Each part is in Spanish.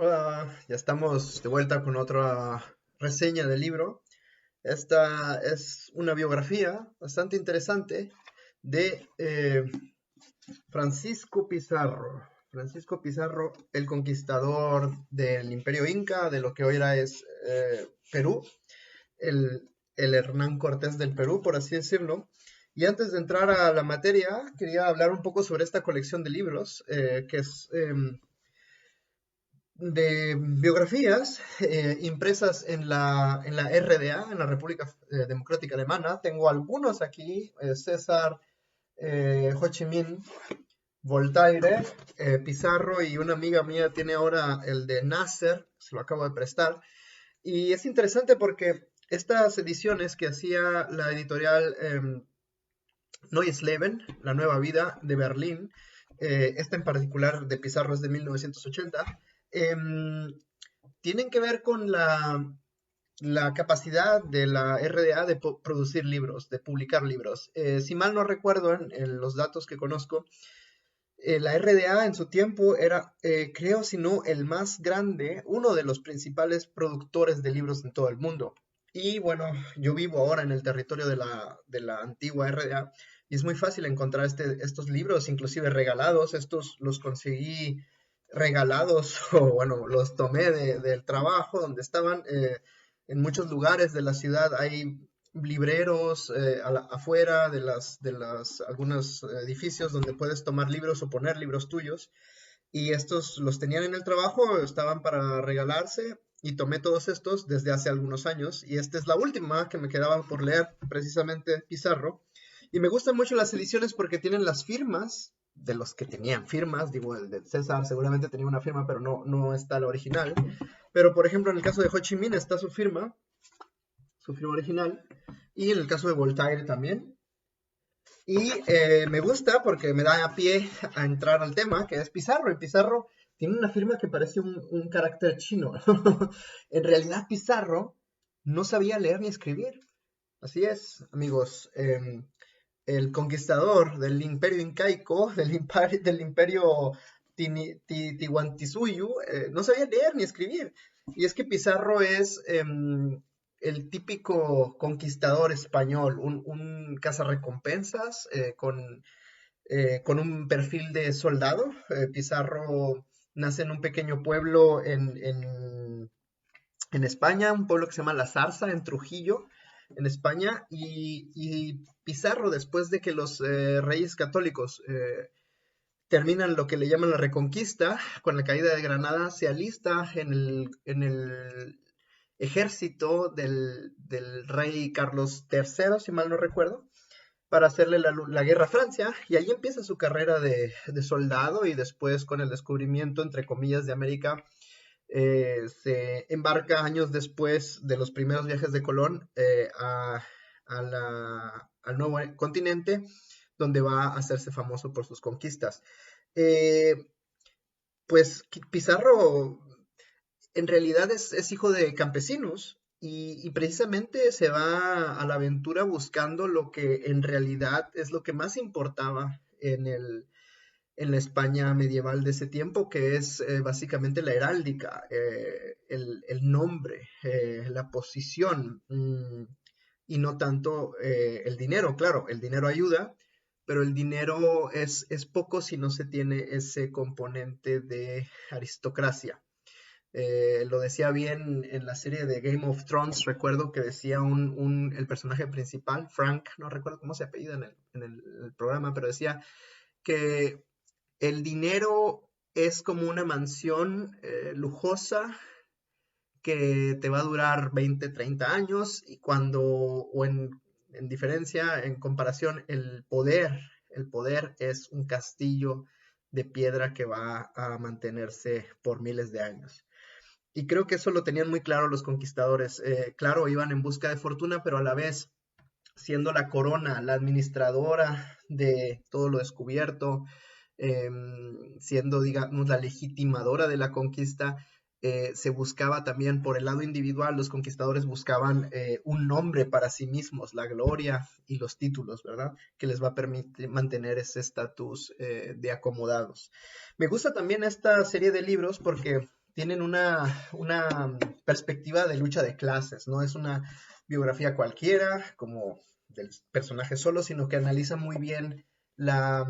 Hola, ya estamos de vuelta con otra reseña del libro. Esta es una biografía bastante interesante de Francisco Pizarro. Francisco Pizarro, el conquistador del Imperio Inca, de lo que hoy era es Perú, el Hernán Cortés del Perú, por así decirlo. Y antes de entrar a la materia, quería hablar un poco sobre esta colección de libros, que es de biografías impresas en la RDA, en la República Democrática Alemana. Tengo algunos aquí, César, Ho Chi Minh, Voltaire, Pizarro, y una amiga mía tiene ahora el de Nasser, se lo acabo de prestar. Y es interesante porque estas ediciones que hacía la editorial Neues Leben, La Nueva Vida de Berlín, esta en particular de Pizarro es de 1980, tienen que ver con la capacidad de la RDA de producir libros, de publicar libros. Si mal no recuerdo en los datos que conozco, la RDA en su tiempo era, creo, si no el más grande, uno de los principales productores de libros en todo el mundo. Y bueno, yo vivo ahora en el territorio de la antigua RDA y es muy fácil encontrar estos libros, inclusive regalados. Estos los conseguí regalados o bueno, los tomé del trabajo donde estaban. En muchos lugares de la ciudad hay libreros afuera de las algunos edificios donde puedes tomar libros o poner libros tuyos, y estos los tenían en el trabajo, estaban para regalarse, y tomé todos estos desde hace algunos años, y esta es la última que me quedaba por leer, precisamente Pizarro. Y me gustan mucho las ediciones porque tienen las firmas de los que tenían firmas. Digo, el de César seguramente tenía una firma, pero no está la original. Pero por ejemplo, en el caso de Ho Chi Minh está su firma original, y en el caso de Voltaire también. Y me gusta porque me da a pie a entrar al tema, que es Pizarro. Y Pizarro tiene una firma que parece un carácter chino. En realidad, Pizarro no sabía leer ni escribir. Así es, amigos. El conquistador del imperio incaico, del imperio Tihuantinsuyo, no sabía leer ni escribir. Y es que Pizarro es el típico conquistador español, un cazarrecompensas con un perfil de soldado. Pizarro nace en un pequeño pueblo en España, un pueblo que se llama La Zarza, en Trujillo, en España, y Pizarro, después de que los reyes católicos terminan lo que le llaman la Reconquista, con la caída de Granada, se alista en el ejército del rey Carlos III, si mal no recuerdo, para hacerle la guerra a Francia, y ahí empieza su carrera de soldado, y después con el descubrimiento, entre comillas, de América, se embarca años después de los primeros viajes de Colón al nuevo continente, donde va a hacerse famoso por sus conquistas. Eh, pues Pizarro en realidad es hijo de campesinos, y precisamente se va a la aventura buscando lo que en realidad es lo que más importaba en la España medieval de ese tiempo, que es básicamente la heráldica, el nombre, la posición, y no tanto el dinero. Claro, el dinero ayuda, pero el dinero es poco si no se tiene ese componente de aristocracia. Lo decía bien en la serie de Game of Thrones. Recuerdo que decía el personaje principal, Frank, no recuerdo cómo se apellida el programa, pero decía que el dinero es como una mansión lujosa que te va a durar 20, 30 años, y en diferencia, en comparación, el poder es un castillo de piedra que va a mantenerse por miles de años. Y creo que eso lo tenían muy claro los conquistadores. Claro, iban en busca de fortuna, pero a la vez, siendo la corona, la administradora de todo lo descubierto, siendo, digamos, la legitimadora de la conquista, se buscaba también por el lado individual. Los conquistadores buscaban un nombre para sí mismos, la gloria y los títulos, ¿verdad? Que les va a permitir mantener ese estatus de acomodados. Me gusta también esta serie de libros porque tienen una perspectiva de lucha de clases, no es una biografía cualquiera, como del personaje solo, sino que analiza muy bien la,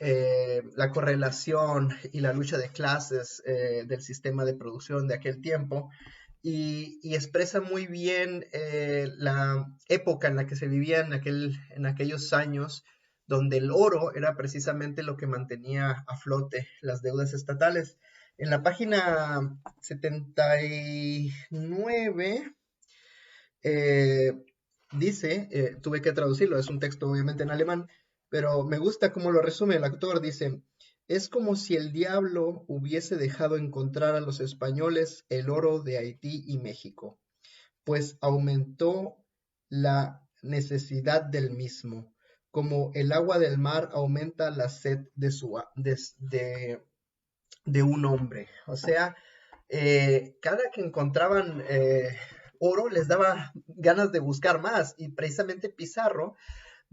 la correlación y la lucha de clases del sistema de producción de aquel tiempo y expresa muy bien la época en la que se vivía en aquellos años, donde el oro era precisamente lo que mantenía a flote las deudas estatales. En la página 79 eh, dice, tuve que traducirlo, es un texto obviamente en alemán, pero me gusta cómo lo resume el actor, dice, es como si el diablo hubiese dejado encontrar a los españoles el oro de Haití y México, pues aumentó la necesidad del mismo, como el agua del mar aumenta la sed de un hombre. O sea, cada que encontraban oro les daba ganas de buscar más y precisamente Pizarro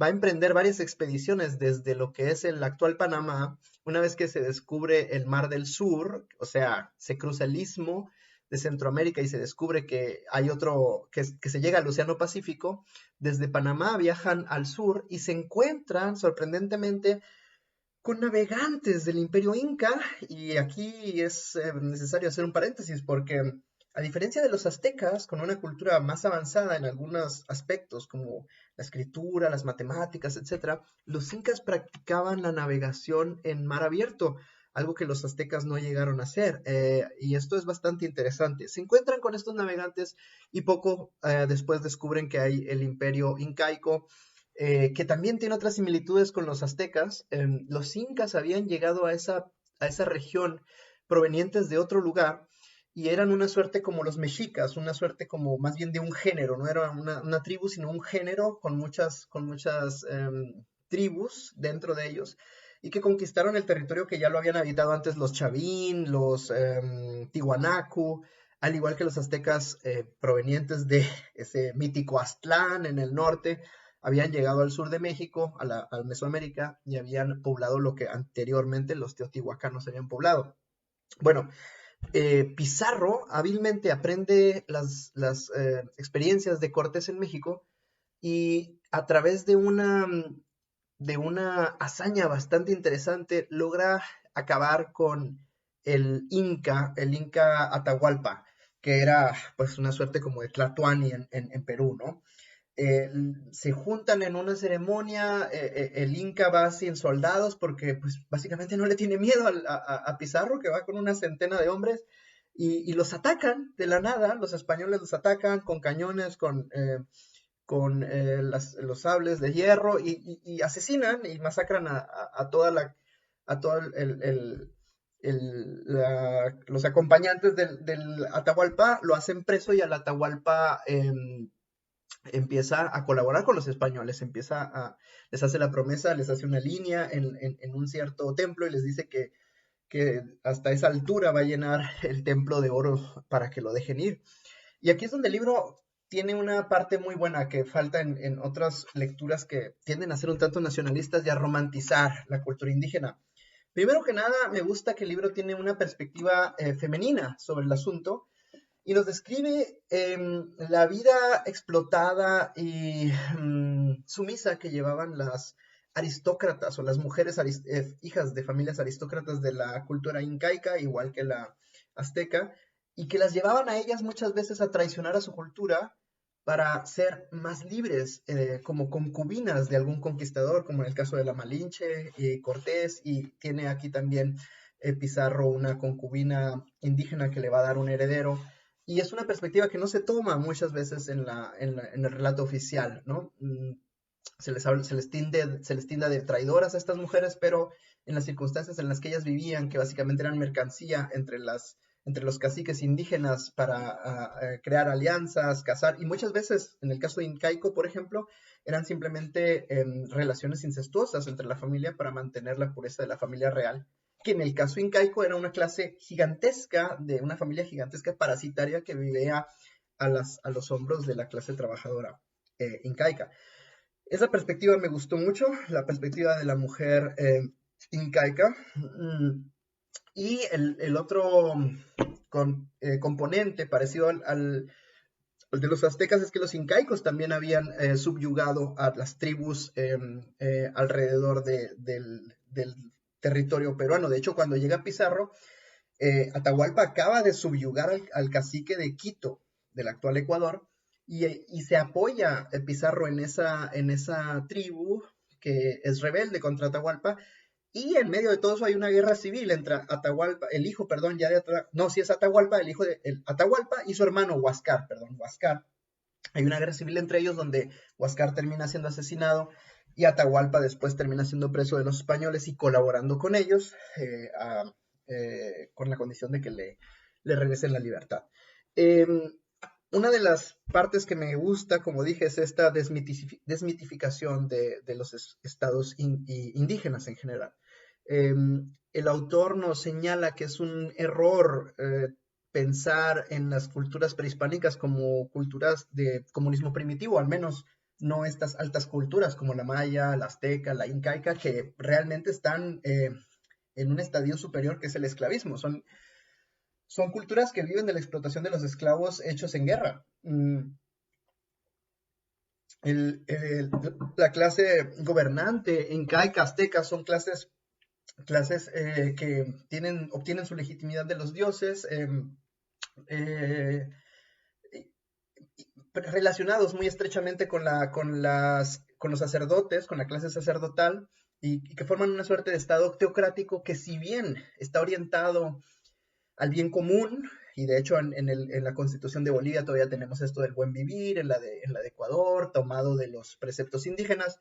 va a emprender varias expediciones desde lo que es el actual Panamá, una vez que se descubre el Mar del Sur, o sea, se cruza el istmo de Centroamérica y se descubre que hay otro, que se llega al Océano Pacífico, desde Panamá viajan al sur y se encuentran sorprendentemente con navegantes del Imperio Inca, y aquí es necesario hacer un paréntesis porque a diferencia de los aztecas, con una cultura más avanzada en algunos aspectos como la escritura, las matemáticas, etcétera, los incas practicaban la navegación en mar abierto, algo que los aztecas no llegaron a hacer, y esto es bastante interesante. Se encuentran con estos navegantes y poco después descubren que hay el Imperio Incaico, que también tiene otras similitudes con los aztecas. Los incas habían llegado a esa región provenientes de otro lugar y eran una suerte como los mexicas, una suerte como más bien de un género, no era una tribu, sino un género con muchas tribus dentro de ellos y que conquistaron el territorio que ya lo habían habitado antes los chavín, los tiwanaku, al igual que los aztecas provenientes de ese mítico Aztlán en el norte, habían llegado al sur de México, a Mesoamérica, y habían poblado lo que anteriormente los teotihuacanos habían poblado. Bueno, Pizarro hábilmente aprende las experiencias de Cortés en México y a través de una hazaña bastante interesante logra acabar con el Inca Atahualpa, que era pues una suerte como de Tlatoani en Perú, ¿no? Se juntan en una ceremonia, el Inca va sin soldados porque pues básicamente no le tiene miedo a Pizarro, que va con una centena de hombres, y los atacan de la nada, los españoles los atacan con cañones, con los sables de hierro, y asesinan y masacran a toda a todo los acompañantes del Atahualpa, lo hacen preso y al Atahualpa empieza a colaborar con los españoles, les hace la promesa, les hace una línea en un cierto templo y les dice que hasta esa altura va a llenar el templo de oro para que lo dejen ir. Y aquí es donde el libro tiene una parte muy buena que falta en otras lecturas que tienden a ser un tanto nacionalistas y a romantizar la cultura indígena. Primero que nada, me gusta que el libro tiene una perspectiva femenina sobre el asunto y nos describe la vida explotada y sumisa que llevaban las aristócratas o las mujeres hijas de familias aristócratas de la cultura incaica, igual que la azteca, y que las llevaban a ellas muchas veces a traicionar a su cultura para ser más libres, como concubinas de algún conquistador, como en el caso de la Malinche y Cortés, y tiene aquí también Pizarro una concubina indígena que le va a dar un heredero, y es una perspectiva que no se toma muchas veces en el relato oficial, ¿no? Se les tilda de traidoras a estas mujeres, pero en las circunstancias en las que ellas vivían, que básicamente eran mercancía entre los caciques indígenas para crear alianzas, cazar, y muchas veces, en el caso incaico, por ejemplo, eran simplemente relaciones incestuosas entre la familia para mantener la pureza de la familia real, que en el caso incaico era una clase gigantesca, de una familia gigantesca parasitaria que vivía a los hombros de la clase trabajadora incaica. Esa perspectiva me gustó mucho, la perspectiva de la mujer incaica. Y el otro componente parecido al de los aztecas es que los incaicos también habían subyugado a las tribus alrededor del territorio peruano. De hecho, cuando llega Pizarro, Atahualpa acaba de subyugar al cacique de Quito, del actual Ecuador, y se apoya Pizarro en esa tribu que es rebelde contra Atahualpa, y en medio de todo eso hay una guerra civil entre Atahualpa, el hijo, perdón, no, sí es Atahualpa, el hijo de Atahualpa y su hermano Huáscar, perdón, Huáscar. Hay una guerra civil entre ellos donde Huáscar termina siendo asesinado y Atahualpa después termina siendo preso de los españoles y colaborando con ellos con la condición de que le regresen la libertad. Una de las partes que me gusta, como dije, es esta desmitificación de los estados indígenas en general. El autor nos señala que es un error pensar en las culturas prehispánicas como culturas de comunismo primitivo, al menos no estas altas culturas como la maya, la azteca, la incaica, que realmente están en un estadio superior que es el esclavismo. Son culturas que viven de la explotación de los esclavos hechos en guerra. La clase gobernante incaica, azteca, son clases que obtienen su legitimidad de los dioses, relacionados muy estrechamente con los sacerdotes, con la clase sacerdotal, y que forman una suerte de estado teocrático que, si bien está orientado al bien común, y de hecho en la Constitución de Bolivia todavía tenemos esto del buen vivir, en la de Ecuador, tomado de los preceptos indígenas,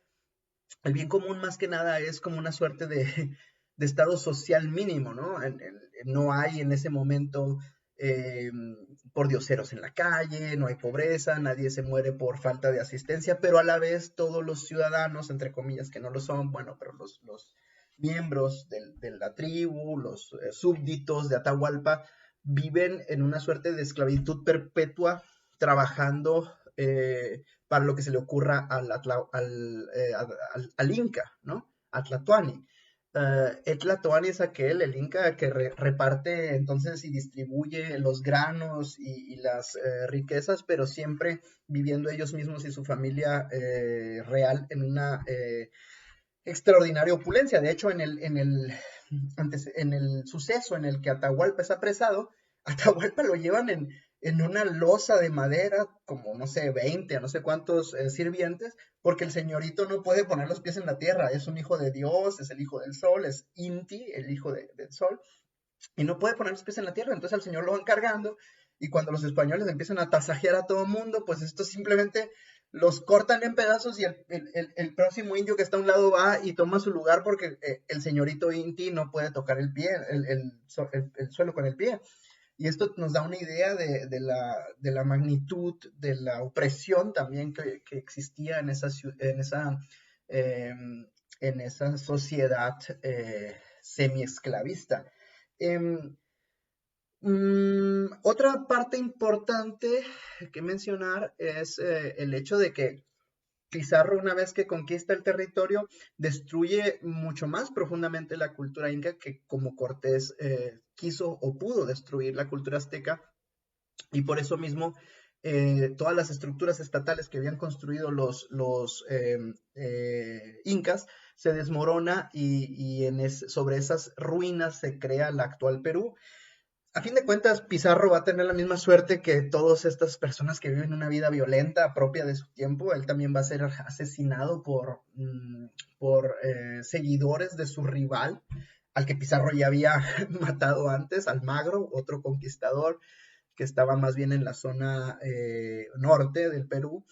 el bien común más que nada es como una suerte de estado social mínimo, ¿no? No hay en ese momento pordioseros en la calle, no hay pobreza, nadie se muere por falta de asistencia, pero a la vez todos los ciudadanos, entre comillas, que no lo son, bueno, pero los miembros de la tribu, los súbditos de Atahualpa, viven en una suerte de esclavitud perpetua, trabajando para lo que se le ocurra al Inca, ¿no? A Tlatoani. El Tlatoani es el Inca que reparte entonces y distribuye los granos y las riquezas, pero siempre viviendo ellos mismos y su familia real en una extraordinaria opulencia. De hecho, en el suceso en el que Atahualpa es apresado, Atahualpa lo llevan en una losa de madera, como no sé, 20 no sé cuántos sirvientes, porque el señorito no puede poner los pies en la tierra, es un hijo de Dios, es el hijo del sol, es Inti, el hijo del sol, y no puede poner los pies en la tierra, entonces al señor lo van cargando, y cuando los españoles empiezan a tasajear a todo mundo, pues esto simplemente los cortan en pedazos y el próximo indio que está a un lado va y toma su lugar porque el señorito Inti no puede tocar el pie, el suelo con el pie. Y esto nos da una idea de la magnitud de la opresión también que existía eh, en esa sociedad semi-esclavista. Otra parte importante que mencionar es el hecho de que Pizarro, una vez que conquista el territorio, destruye mucho más profundamente la cultura inca que como Cortés quiso o pudo destruir la cultura azteca, y por eso mismo todas las estructuras estatales que habían construido los incas se desmorona y sobre esas ruinas se crea la actual Perú. A fin de cuentas, Pizarro va a tener la misma suerte que todas estas personas que viven una vida violenta propia de su tiempo. Él también va a ser asesinado por seguidores de su rival, al que Pizarro ya había matado antes, Almagro, otro conquistador que estaba más bien en la zona norte del Perú.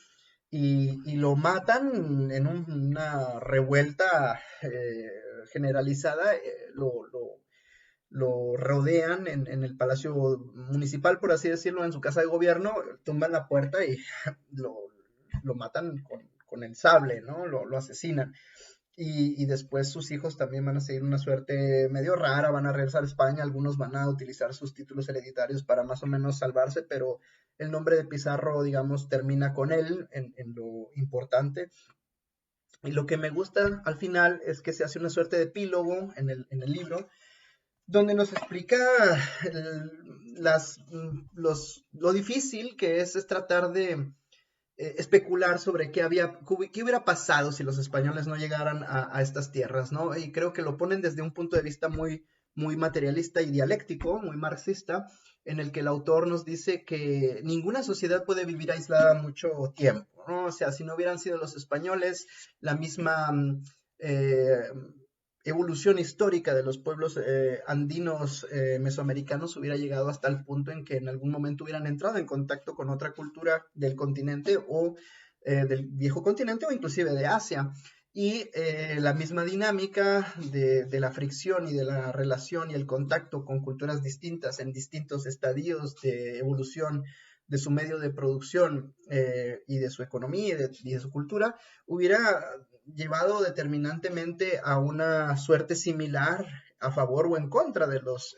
Y lo matan en una revuelta generalizada, lo rodean en el palacio municipal, por así decirlo, en su casa de gobierno, tumban la puerta y lo matan con el sable, ¿no? Lo asesinan. Y después sus hijos también van a seguir una suerte medio rara, van a regresar a España, algunos van a utilizar sus títulos hereditarios para más o menos salvarse, pero el nombre de Pizarro, digamos, termina con él en lo importante. Y lo que me gusta al final es que se hace una suerte de epílogo en el libro, donde nos explica lo difícil que es tratar de especular sobre qué hubiera pasado si los españoles no llegaran a estas tierras, ¿no? Y creo que lo ponen desde un punto de vista muy materialista y dialéctico, muy marxista, en el que el autor nos dice que ninguna sociedad puede vivir aislada mucho tiempo, ¿no? O sea, si no hubieran sido los españoles, la misma eh, evolución histórica de los pueblos andinos mesoamericanos hubiera llegado hasta el punto en que en algún momento hubieran entrado en contacto con otra cultura del continente o del viejo continente o inclusive de Asia. Y la misma dinámica de la fricción y de la relación y el contacto con culturas distintas en distintos estadios de evolución de su medio de producción y de su economía y de su cultura, hubiera llevado determinantemente a una suerte similar a favor o en contra de los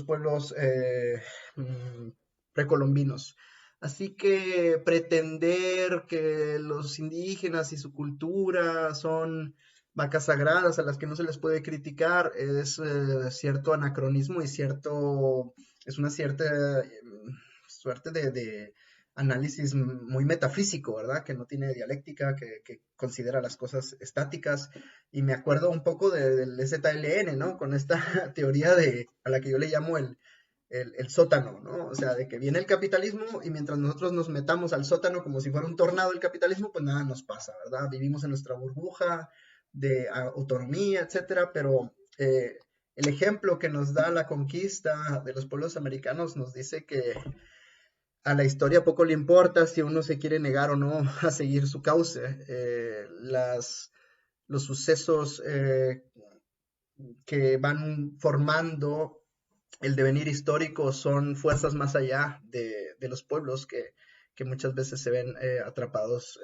pueblos precolombinos. Así que pretender que los indígenas y su cultura son vacas sagradas a las que no se les puede criticar es cierto anacronismo y es una cierta suerte de análisis muy metafísico, ¿verdad? Que no tiene dialéctica, que considera las cosas estáticas. Y me acuerdo un poco del ZLN, ¿no? Con esta teoría a la que yo le llamo el sótano, ¿no? O sea, de que viene el capitalismo y mientras nosotros nos metamos al sótano como si fuera un tornado el capitalismo, pues nada nos pasa, ¿verdad? Vivimos en nuestra burbuja de autonomía, etcétera, pero el ejemplo que nos da la conquista de los pueblos americanos nos dice que a la historia poco le importa si uno se quiere negar o no a seguir su cauce. Los sucesos que van formando el devenir histórico son fuerzas más allá de los pueblos que muchas veces se ven atrapados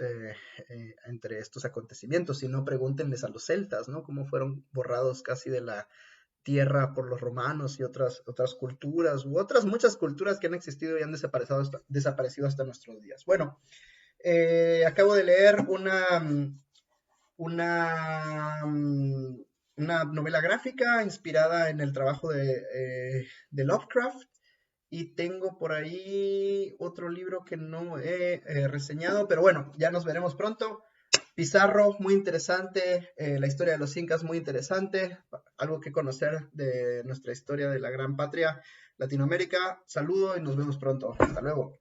entre estos acontecimientos. Si no, pregúntenles a los celtas, ¿no? Cómo fueron borrados casi de la tierra por los romanos y otras culturas, u otras muchas culturas que han existido y han desaparecido hasta nuestros días. Bueno, acabo de leer una, una novela gráfica inspirada en el trabajo de Lovecraft y tengo por ahí otro libro que no he reseñado, pero bueno, ya nos veremos pronto. Pizarro, muy interesante, la historia de los incas, muy interesante, algo que conocer de nuestra historia de la gran patria Latinoamérica. Saludo y nos vemos pronto. Hasta luego.